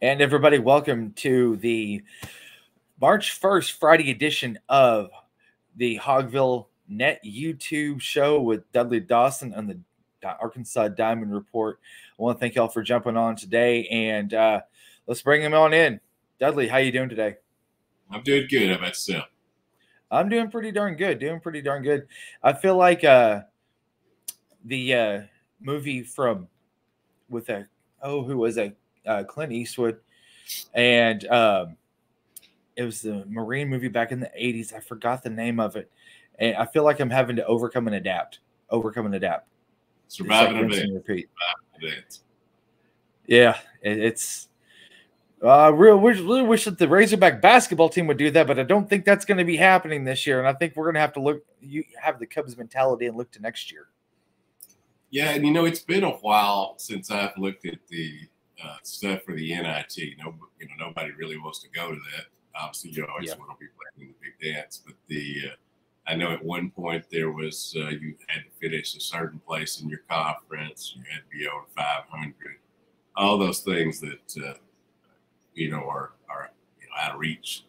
And everybody, welcome to the March 1st Friday edition of the Hogvillenet YouTube show with Dudley Dawson on the Arkansas Diamond Report. I want to thank y'all for jumping on today, and let's bring him on in. Dudley, how you doing today? I'm doing good. How about yourself? I'm doing pretty darn good. I feel like the movie with who was it? Clint Eastwood, and it was the Marine movie back in the 80s. I forgot the name of it. And I feel like I'm having to overcome and adapt. Survive and repeat. Yeah, it's I really wish that the Razorback basketball team would do that, but I don't think that's going to be happening this year. And I think we're going to have to have the Cubs mentality and look to next year. Yeah, and it's been a while since I've looked at the stuff for the NIT. Nobody really wants to go to that. Obviously, you always want to be playing in the big dance. But I know at one point there was you had to finish a certain place in your conference. You had to be over 500. All those things that are out of reach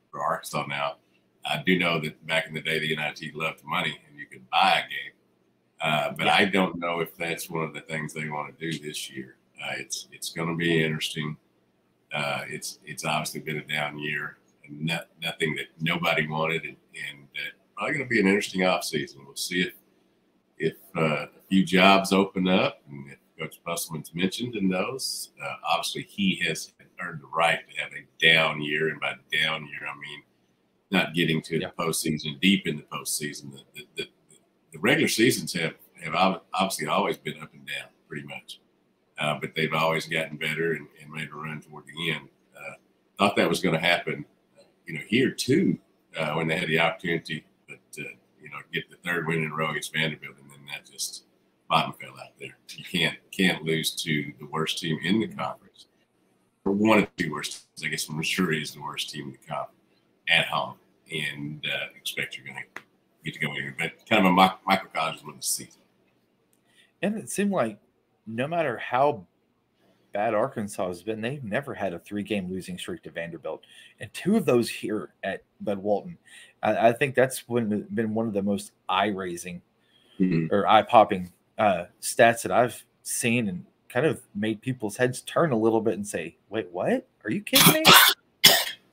for Arkansas now. I do know that back in the day, the NIT loved money, and you could buy a game. But I don't know if that's one of the things they want to do this year. It's going to be interesting. It's obviously been a down year, and nothing that nobody wanted, and probably going to be an interesting offseason. We'll see if a few jobs open up, and if Coach Busselman's mentioned in those. Obviously, he has earned the right to have a down year, and by down year, I mean not getting to the postseason, deep in the postseason. The regular seasons have obviously always been up and down, pretty much. But they've always gotten better and made a run toward the end. Thought that was going to happen, here too, when they had the opportunity, but get the third win in a row against Vanderbilt, and then that just bottom fell out there. You can't lose to the worst team in the conference, or one of the two worst teams. I guess Missouri is the worst team in the conference at home, and expect you're going to get to go in, but kind of a microcosm of the season. And it seemed like no matter how bad Arkansas has been, they've never had a 3-game losing streak to Vanderbilt, and 2 of those here at Bud Walton. I think that's been one of the most eye-raising or eye-popping stats that I've seen, and kind of made people's heads turn a little bit and say, "Wait, what? Are you kidding me?"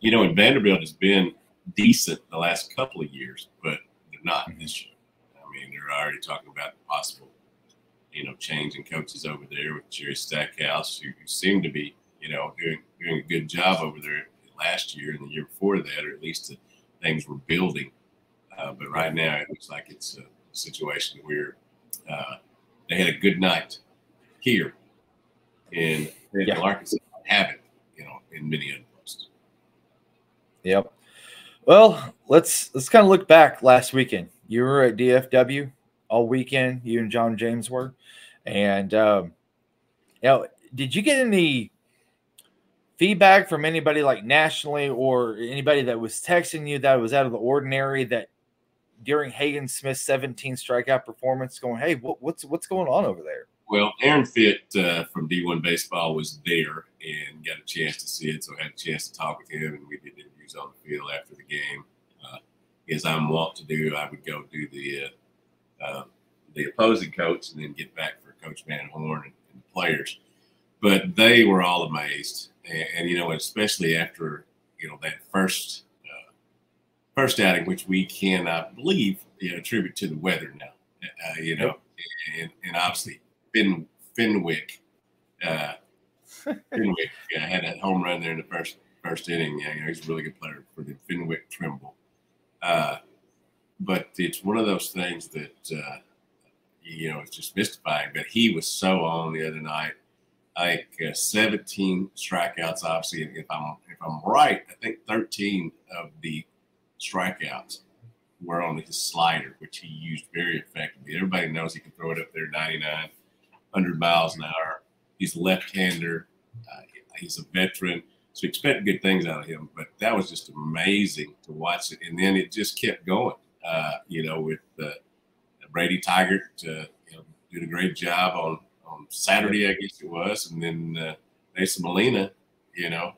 And Vanderbilt has been decent the last couple of years, but they're not this year. I mean, they're already talking about possible changing coaches over there with Jerry Stackhouse, who seemed to be, doing a good job over there last year and the year before that, or at least things were building. But right now it looks like it's a situation where they had a good night here in Arkansas, have it, in many other places. Yep. Well, let's kind of look back last weekend. You were at DFW all weekend. You and John James were. And, did you get any feedback from anybody like nationally, or anybody that was texting you that was out of the ordinary, that during Hagen Smith's 17 strikeout performance going, "Hey, what's going on over there?" Well, Aaron Fitt from D1 Baseball was there and got a chance to see it, so I had a chance to talk with him, and we did interviews on the field after the game. As I'm wont to do, I would go do the opposing coach and then get back for Coach Van Horn and the players. But they were all amazed, and especially after that first outing, which we can, I believe, attribute to the weather now. And obviously Fenwick had that home run there in the first inning. He's a really good player for them. Fenwick Trimble. But it's one of those things that it's just mystifying. But he was so on the other night. Like 17 strikeouts, obviously. If I'm right, I think 13 of the strikeouts were on his slider, which he used very effectively. Everybody knows he can throw it up there 99, 100 miles an hour. He's a left-hander. He's a veteran. So expect good things out of him. But that was just amazing to watch it. And then it just kept going, with Brady Tigert did a great job on Saturday, I guess it was. And then Asa Molina you know,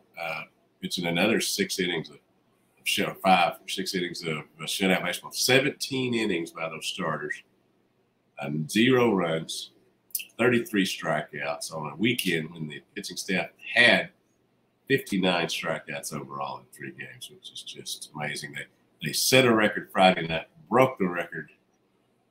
pitching another 6 innings of five or 6 innings of shutout baseball, 17 innings by those starters, and 0 runs, 33 strikeouts on a weekend when the pitching staff had 59 strikeouts overall in 3 games, which is just amazing. They set a record Friday night, broke the record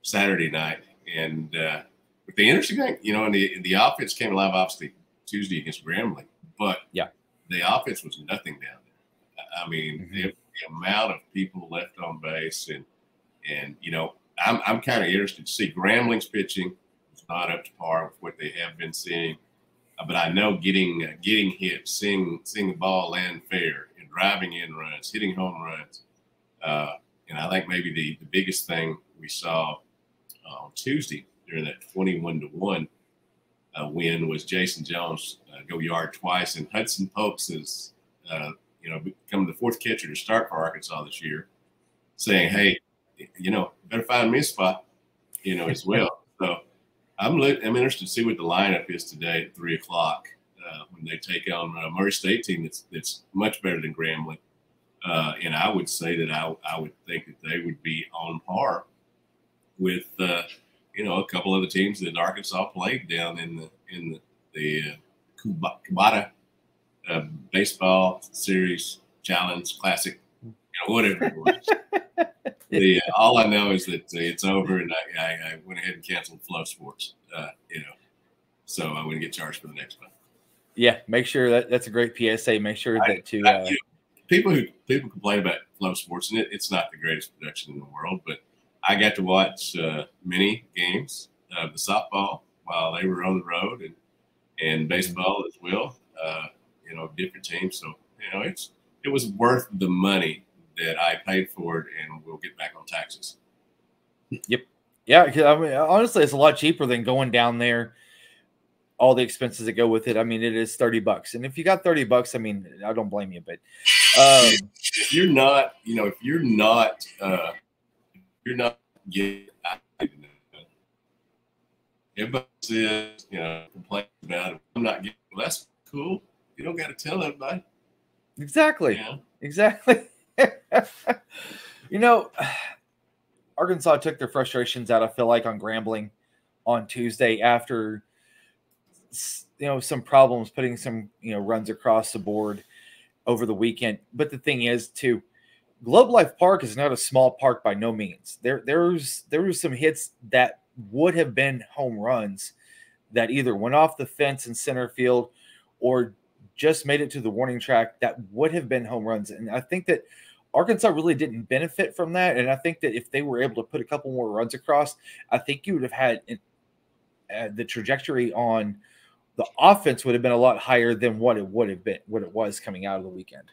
Saturday night, and but the interesting thing, you know, and the offense came alive obviously Tuesday against Grambling, but yeah, the offense was nothing down there. I mean, the amount of people left on base, and you know, I'm kind of interested to see Grambling's pitching is not up to par with what they have been seeing. But I know getting hit, seeing the ball land fair, and driving in runs, hitting home runs, and I think maybe the biggest thing we saw on Tuesday during that 21-1 win was Jason Jones go yard twice, and Hudson Pokes is you know, become the 4th catcher to start for Arkansas this year, saying, "Hey, you know, better find me a spot," you know, as well. So I'm interested to see what the lineup is today at 3 o'clock when they take on a Murray State team that's much better than Grambling. And I would say that I would think that they would be on par with you know, a couple of the teams that Arkansas played down in the Kubota baseball series challenge classic, you know, whatever it was. All I know is that it's over, and I went ahead and canceled Flow Sports, you know, so I wouldn't get charged for the next one. Yeah, make sure that's a great PSA. Make sure that you know, people complain about Flow Sports, and it's not the greatest production in the world, but I got to watch many games of the softball while they were on the road, and baseball as well. You know, different teams. So, you know, it was worth the money that I paid for it, and we'll get back on taxes. Yep. Yeah. Cause I mean, honestly, it's a lot cheaper than going down there. All the expenses that go with it. I mean, it is $30. And if you got $30, I mean, I don't blame you, but if you're not, you know, if you're not getting, everybody says, you know, complain about it. I'm not getting, well, that's cool. You don't got to tell everybody. Exactly. Yeah. Exactly. You know, Arkansas took their frustrations out, I feel like, on Grambling on Tuesday after, you know, some problems putting some, you know, runs across the board over the weekend. But the thing is, too, Globe Life Park is not a small park by no means. There was some hits that would have been home runs that either went off the fence in center field or just made it to the warning track that would have been home runs. And I think that Arkansas really didn't benefit from that. And I think that if they were able to put a couple more runs across, I think you would have had the trajectory on the offense would have been a lot higher than what it would have been, what it was coming out of the weekend.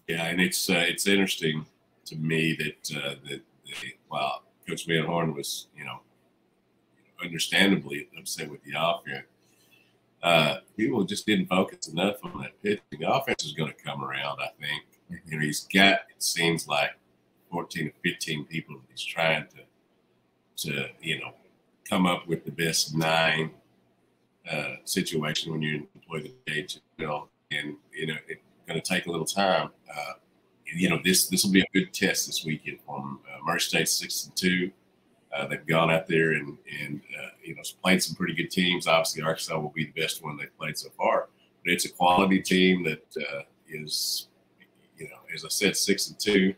Yeah, and it's interesting to me that while Coach Van Horn was, you know, understandably upset with the offense, people just didn't focus enough on that pitching. The offense is going to come around, I think. You know, he's got, it seems like 14 or 15 people he's trying to you know, come up with the best 9 situation when you employ the page, you know, and you know it's going to take a little time. You know, this will be a good test this weekend from Murray State 6-2. They've gone out there and you know, played some pretty good teams. Obviously, Arkansas will be the best one they've played so far, but it's a quality team that is, you know, as I said, 6-2.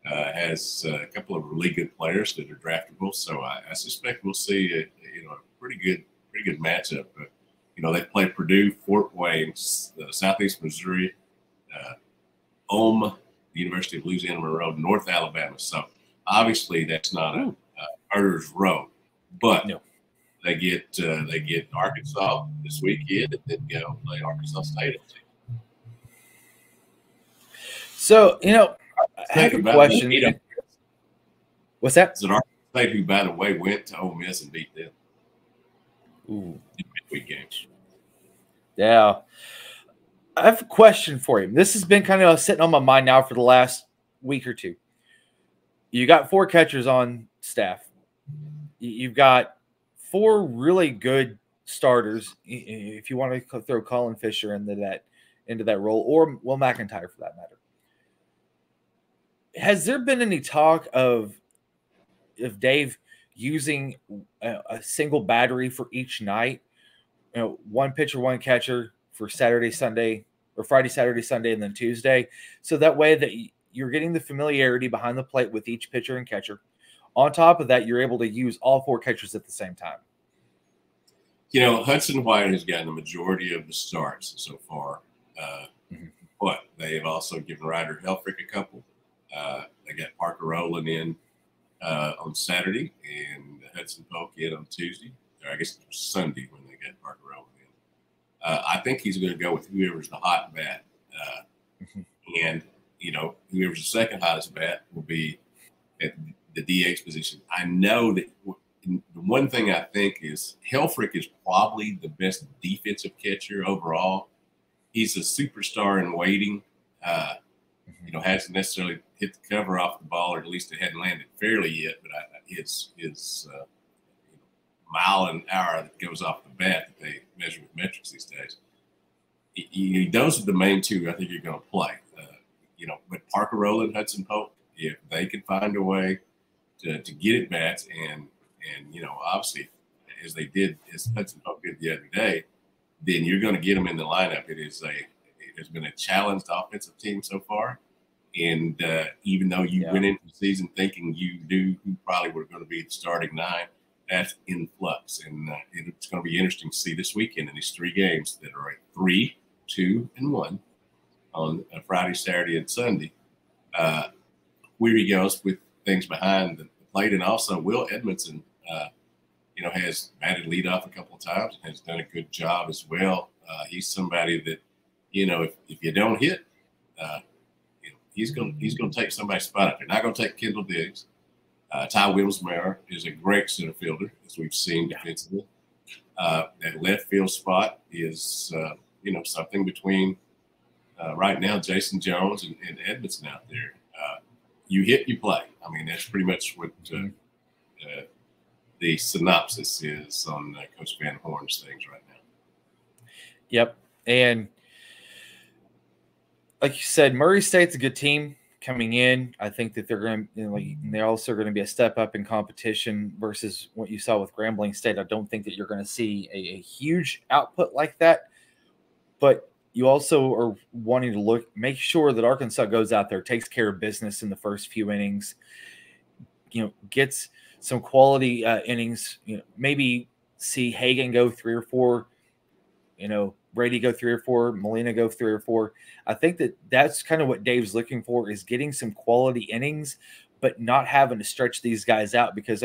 Has a couple of really good players that are draftable, so I suspect we'll see you know, a pretty good matchup. You know, they play Purdue, Fort Wayne, Southeast Missouri, the University of Louisiana Monroe, North Alabama. So obviously that's not a murderer's row, but no. They get Arkansas this weekend, and then go play Arkansas State. So, you know, I have a question. What's that? It's an Arkansas State who, by the way, went to Ole Miss and beat them. Ooh. In midweek games. Yeah. I have a question for you. This has been kind of sitting on my mind now for the last week or two. You got 4 catchers on staff. You've got 4 really good starters. If you want to throw Colin Fisher into into that role, or Will McIntyre for that matter. Has there been any talk of Dave using a single battery for each night? One pitcher, one catcher for Saturday, Sunday, or Friday, Saturday, Sunday, and then Tuesday. So that way that you're getting the familiarity behind the plate with each pitcher and catcher. On top of that, you're able to use all 4 catchers at the same time. Hudson White has gotten the majority of the starts so far, but they have also given Ryder Helfrich a couple. They got Parker Rowland in on Saturday and Hudson Polk in on Tuesday. Or I guess it was Sunday when they got Parker Rowland in. I think he's going to go with whoever's the hot bat. And, whoever's the second hottest bat will be at the DH position. I know that the one thing I think is Helfrich is probably the best defensive catcher overall. He's a superstar in waiting. Hasn't necessarily hit the cover off the ball, or at least it hadn't landed fairly yet. But his mile an hour that goes off the bat that they measure with metrics these days. Those are the main 2 I think you're going to play. But Parker Rowland, Hudson Polk, if they can find a way to get at bats and obviously as they did, as Hudson Polk did the other day, then you're going to get them in the lineup. It has been a challenged offensive team so far. And even though you went into the season thinking you knew who probably were going to be the starting 9, that's in flux. And it's going to be interesting to see this weekend in these 3 games that are at 3, 2, and 1 on Friday, Saturday, and Sunday, where he goes with things behind the plate. And also Will Edmondson, has batted leadoff a couple of times and has done a good job as well. He's somebody that, if you don't hit, he's going to take somebody's spot up there. Not going to take Kendall Diggs. Ty Wilmsmeyer is a great center fielder, as we've seen defensively. That left field spot is, something between right now Jason Jones and Edmondson out there. You hit, you play. I mean, that's pretty much what the synopsis is on Coach Van Horn's things right now. Yep. And like you said, Murray State's a good team coming in. I think that they're going to, they're also going to be a step up in competition versus what you saw with Grambling State. I don't think that you're going to see a huge output like that, but you also are wanting to make sure that Arkansas goes out there, takes care of business in the first few innings, gets some quality innings, maybe see Hagan go 3 or 4, Brady go 3 or 4, Molina go 3 or 4. I think that's kind of what Dave's looking for, is getting some quality innings, but not having to stretch these guys out, because,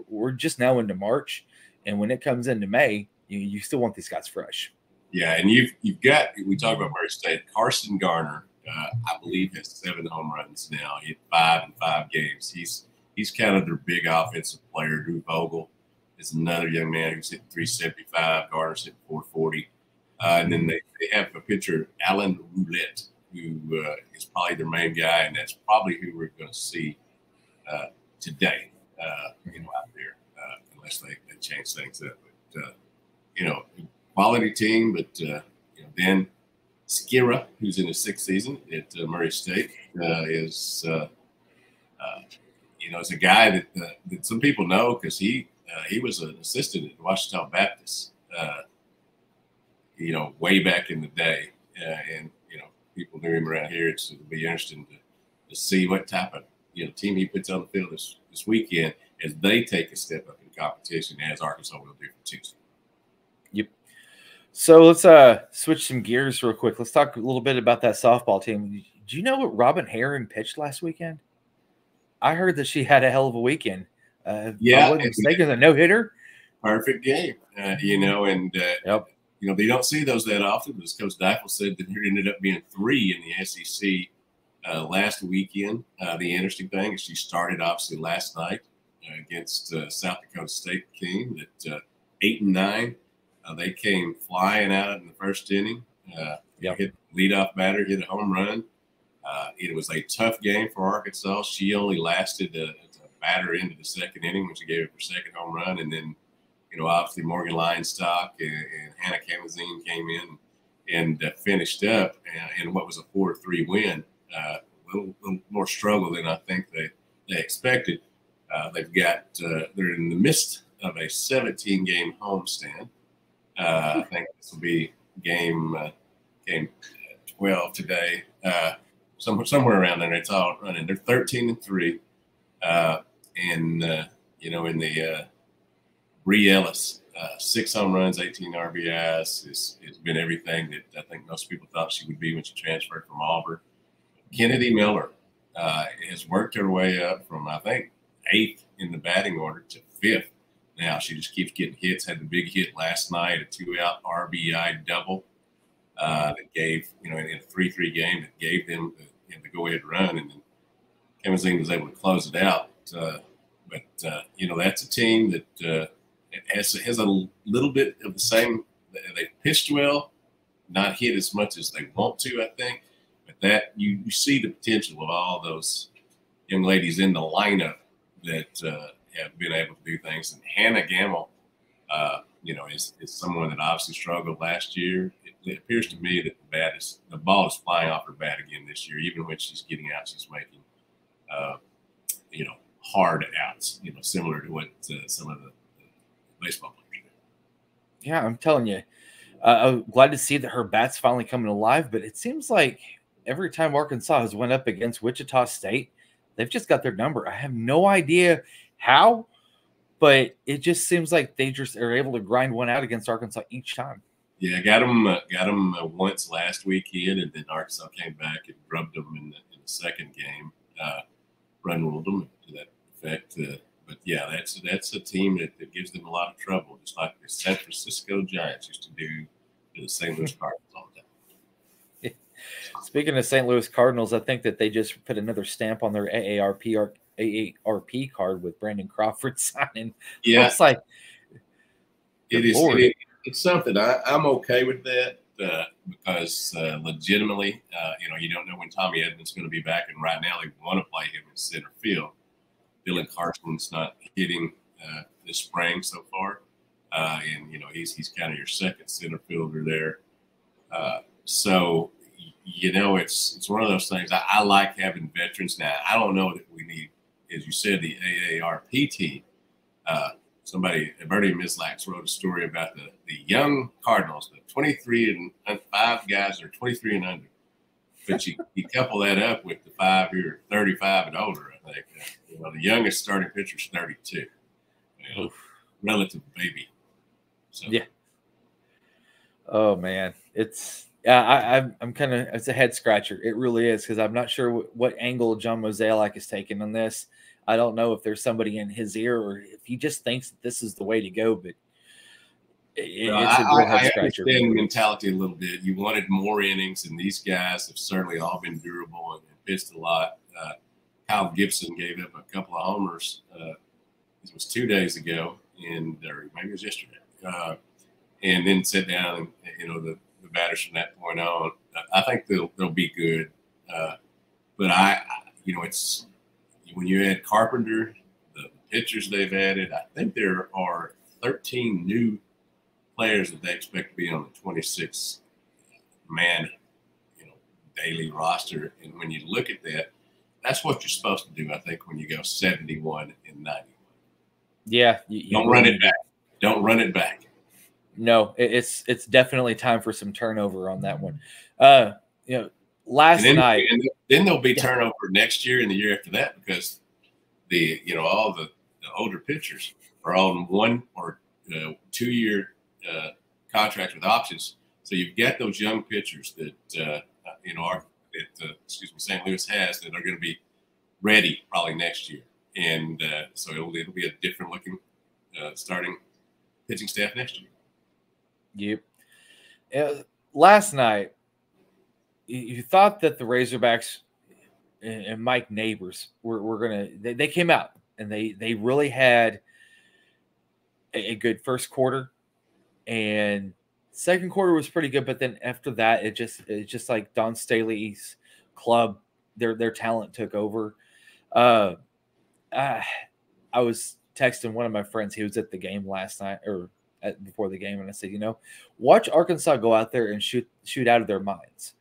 we're just now into March, and when it comes into May, you still want these guys fresh. Yeah, and you've got, we talk about Murray State, Carson Garner, I believe, has 7 home runs now. He hit 5 in 5 games. He's kind of their big offensive player. Drew Vogel is another young man who's hitting 375. Garner's hitting 440. And then they have a pitcher, Alan Roulette, who is probably their main guy, and that's probably who we're going to see today, out there, unless they change things up. But, quality team, but, then Skira, who's in his 6th season at Murray State, is a guy that some people know because he was an assistant at Washington Baptist, way back in the day, and people knew him around here. It'll be interesting to see what type of team he puts on the field this weekend as they take a step up in competition, as Arkansas will do for Tuesday. Yep. So let's switch some gears real quick. Let's talk a little bit about that softball team. Do you know what Robin Herron pitched last weekend? I heard that she had a hell of a weekend. I wasn't mistaken, a no-hitter. Perfect game, and yep. They don't see those that often. As Coach Deifel said, that there ended up being 3 in the SEC last weekend. The interesting thing is she started obviously last night against South Dakota State team at 8-9. They came flying out in the first inning. Hit leadoff batter, hit a home run. It was a tough game for Arkansas. She only lasted a batter into the 2nd inning when she gave up her 2nd home run. And then, obviously Morgan Lionstock and Hannah Kamazine came in and finished up in what was a 4-3 win. A little more struggle than I think they expected. They've got they're in the midst of a 17-game homestand. I think this will be game 12 today. Somewhere around there. It's all running. They're 13-3, and in the Bree Ellis, 6 home runs, 18 RBIs. Has been everything that I think most people thought she would be when she transferred from Auburn. Kennedy Miller has worked her way up from, I think, 8th in the batting order to 5th. Now she just keeps getting hits. Had the big hit last night, a 2-out RBI double that gave, in a 3-3 game, that gave them the go-ahead run, and then Kalamazoo was able to close it out. But that's a team that has a little bit of the same. They pitched well, not hit as much as they want to, I think. But that you see the potential of all those young ladies in the lineup that have been able to do things. And Hannah Gamble, is someone that obviously struggled last year. It appears to me that the ball is flying off her bat again this year. Even when she's getting out, she's making, hard outs. Similar to what some of the baseball players do. Yeah, I'm telling you, I'm glad to see that her bat's finally coming alive. But it seems like every time Arkansas has went up against Wichita State, they've just got their number. I have no idea how, but it just seems like they just are able to grind one out against Arkansas each time. Yeah, got them once last weekend, and then Arkansas came back and drubbed them in the second game. Run ruled them to that effect. But yeah, that's a team that gives them a lot of trouble, just like the San Francisco Giants used to do to the St. Louis Cardinals all the time. Speaking of St. Louis Cardinals, I think that they just put another stamp on their AARP card with Brandon Crawford signing. Yeah, it's like it's something I'm okay with that because legitimately, you don't know when Tommy Edmonds is going to be back, and right now they want to play him in center field. Dylan Carson's not hitting this spring so far, and he's kind of your second center fielder there. So it's one of those things. I like having veterans. Now I don't know that we need, as you said, the AARP team. Bertie Mislax wrote a story about the young Cardinals, the 23 and 5 guys are 23 and under. But you couple that up with the 5-year 35 and older, I think. The youngest starting pitcher is 32. Relative baby. So. Yeah. Oh, man. I'm kind of, it's a head scratcher. It really is, because I'm not sure what angle John Mozeliak is taking on this. I don't know if there's somebody in his ear or if he just thinks that this is the way to go, but it's a real head scratcher. I understand the mentality a little bit. You wanted more innings, and these guys have certainly all been durable and pitched a lot. Kyle Gibson gave up a couple of homers. It was 2 days ago, or maybe it was yesterday, and then sit down and the batters from that point on. I think they'll be good, but it's. When you add Carpenter, the pitchers they've added, I think there are 13 new players that they expect to be on the 26-man, daily roster. And when you look at that, that's what you're supposed to do, I think, when you go 71 and 91. Yeah. Don't run it back. Don't run it back. No, it's definitely time for some turnover on that one. Last night, and then there'll be turnover next year and the year after that, because all the older pitchers are on 1 or 2-year contracts with options. So you've got those young pitchers that St. Louis has that are going to be ready probably next year, and so it'll be a different looking starting pitching staff next year. Yep. Last night, you thought that the Razorbacks and Mike Neighbors were going to – they came out, and they really had a good first quarter, and second quarter was pretty good, but then after that, it's just like Don Staley's club, their talent took over. I was texting one of my friends. He was at the game last night, or before the game, and I said, watch Arkansas go out there and shoot out of their minds,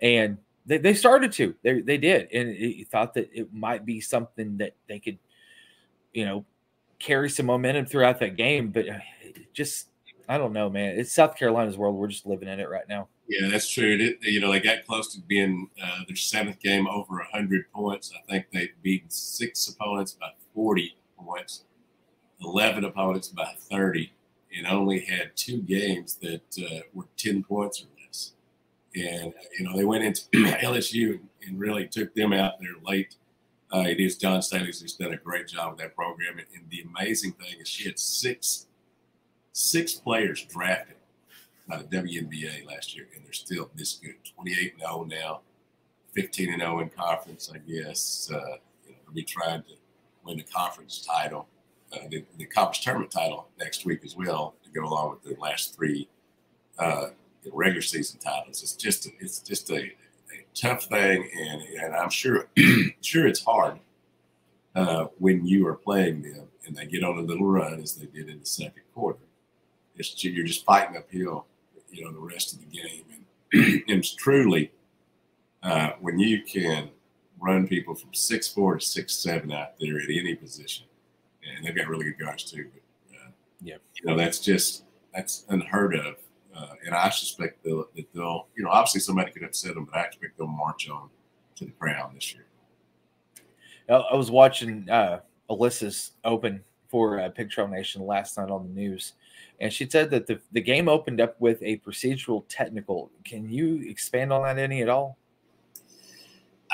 and they started to. They did, and it thought that it might be something that they could, carry some momentum throughout that game, but just I don't know, man. It's South Carolina's world. We're just living in it right now. Yeah, that's true. They got close to being their 7th game over 100 points. I think they've beaten 6 opponents by 40 points, 11 opponents by 30, and only had 2 games that were 10 points or less. And, they went into LSU and really took them out there late. It is John Staley's who's done a great job with that program. And the amazing thing is she had six players drafted by the WNBA last year, and they're still this good. 28-0 now, 15-0 in conference, I guess. They'll be trying to win the conference title, the conference tournament title next week as well, to go along with the last 3 regular season titles. It's just a tough thing, and I'm sure it's hard when you are playing them and they get on a little run as they did in the second quarter. You're just fighting uphill, the rest of the game, and it's truly when you can run people from 6'4" to 6'7" out there at any position, and they've got really good guards too. But that's unheard of. And I suspect that they'll, obviously somebody could upset them, but I expect they'll march on to the crown this year. I was watching Alyssa's Open for Pig Trail Nation last night on the news, and she said that the game opened up with a procedural technical. Can you expand on that any at all?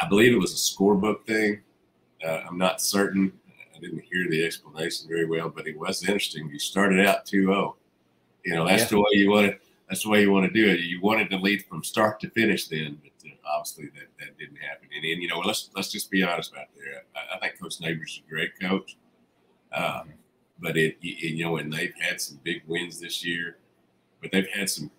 I believe it was a scorebook thing. I'm not certain. I didn't hear the explanation very well, but it was interesting. You started out 2-0. That's the way you want it. That's the way you want to do it. You wanted to lead from start to finish then, but obviously that didn't happen. And let's just be honest about that. I think Coach Neighbors is a great coach, but and they've had some big wins this year, but they've had some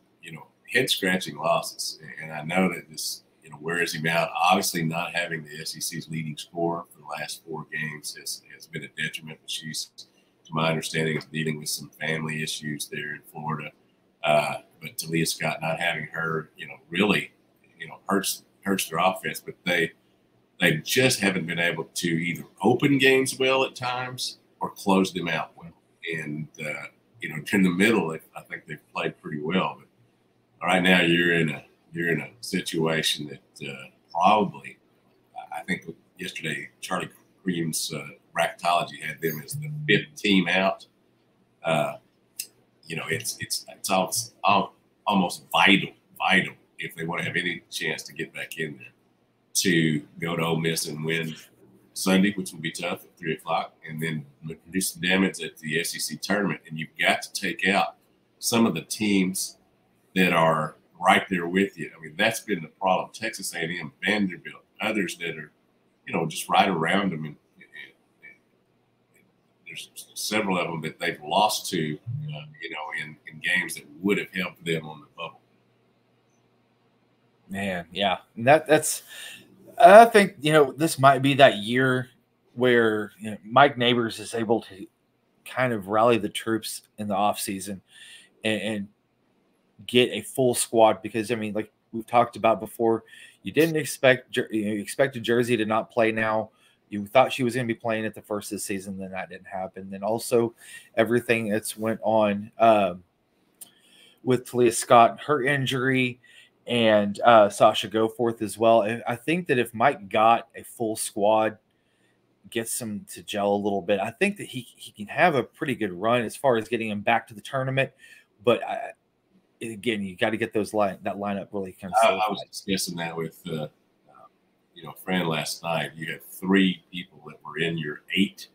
head scratching losses. And I know that this wears him out. Obviously, not having the SEC's leading scorer for the last 4 games has been a detriment. But she's, to my understanding, is dealing with some family issues there in Florida. But Talia Scott not having her, really, hurts their offense. But they just haven't been able to either open games well at times or close them out well. And in the middle, I think they've played pretty well. But right now, you're in a situation that probably, I think yesterday Charlie Cream's bracketology had them as the 5th team out. It's almost vital if they want to have any chance to get back in there to go to Ole Miss and win Sunday, which will be tough at 3:00, and then do some damage at the SEC tournament. And you've got to take out some of the teams that are right there with you. I mean, that's been the problem. Texas A&M, Vanderbilt, others that are, just right around them. And there's several of them that they've lost to, in games that would have helped them on the bubble. Man, yeah. And that's I think, this might be that year where Mike Neighbors is able to kind of rally the troops in the offseason and get a full squad, because like we've talked about before, you didn't expect you expected Jersey to not play now. You thought she was going to be playing at the first of the season, then that didn't happen. Then also everything that's went on with Talia Scott, her injury, and Sasha Goforth as well. And I think that if Mike got a full squad, gets them to gel a little bit, I think that he can have a pretty good run as far as getting him back to the tournament. But again, you got to get that lineup really kind of. I was discussing that with a friend last night. You had 3 people that were in your 8,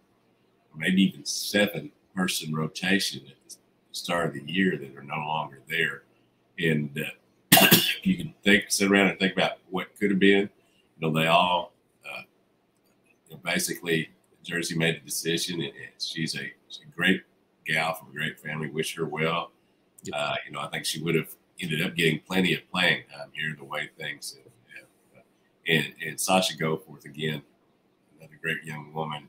or maybe even 7-person rotation at the start of the year that are no longer there, and you can sit around and think about what could have been. They all basically Jersey made a decision, and she's a great gal from a great family. Wish her well. I think she would have ended up getting plenty of playing time here the way things have. And Sasha Goforth, again, another great young woman.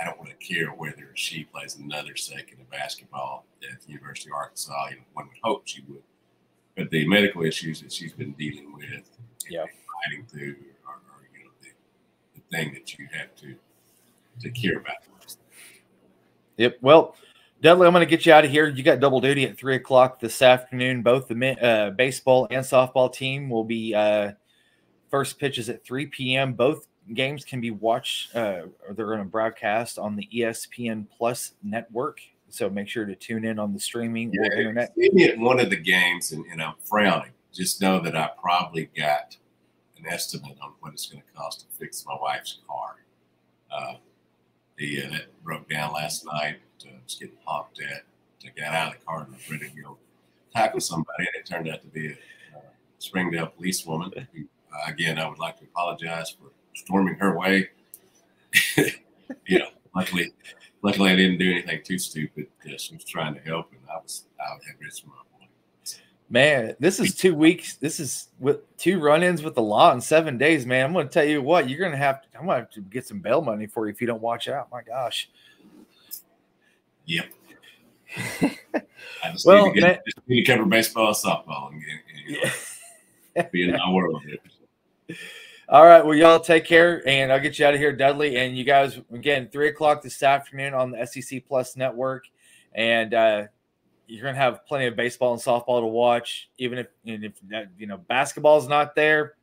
I don't want to care whether she plays another second of basketball at the University of Arkansas. One would hope she would. But the medical issues that she's been dealing with and fighting through are the thing that you have to care about. Yep. Well, Dudley, I'm going to get you out of here. You got double duty at 3 o'clock this afternoon. Both the baseball and softball team will be first pitches at 3 p.m. Both games can be watched, or they're going to broadcast on the ESPN Plus network. So make sure to tune in on the streaming or internet. At one of the games, and I'm frowning. Just know that I probably got an estimate on what it's going to cost to fix my wife's car. That broke down last night. Was getting honked at. I got out of the car and was ready to go tackle somebody, and it turned out to be a Springdale policewoman. Who, again, I would like to apologize for storming her way. Luckily I didn't do anything too stupid. She was trying to help, and I had risked my point. Man, this is 2 weeks. This is with 2 run-ins with the law in 7 days, man. I'm going to tell you what, I'm going to have to get some bail money for you if you don't watch out. My gosh. Yep. I just need to cover baseball and softball and be in my world here. All right. Well, y'all take care, and I'll get you out of here, Dudley. And you guys, again, 3 o'clock this afternoon on the SEC Plus network. And you're going to have plenty of baseball and softball to watch. Even if basketball is not there,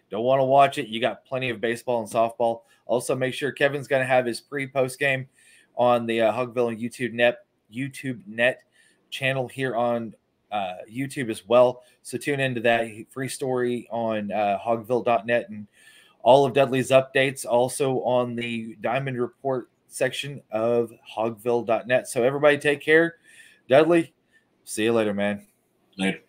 don't want to watch it, you got plenty of baseball and softball. Also, make sure Kevin's going to have his pre-post game on the Hogville and YouTube Net channel here on YouTube as well. So tune into that free story on hogville.net, and all of Dudley's updates also on the Diamond Report section of hogville.net. So everybody take care. Dudley, see you later, man. Later.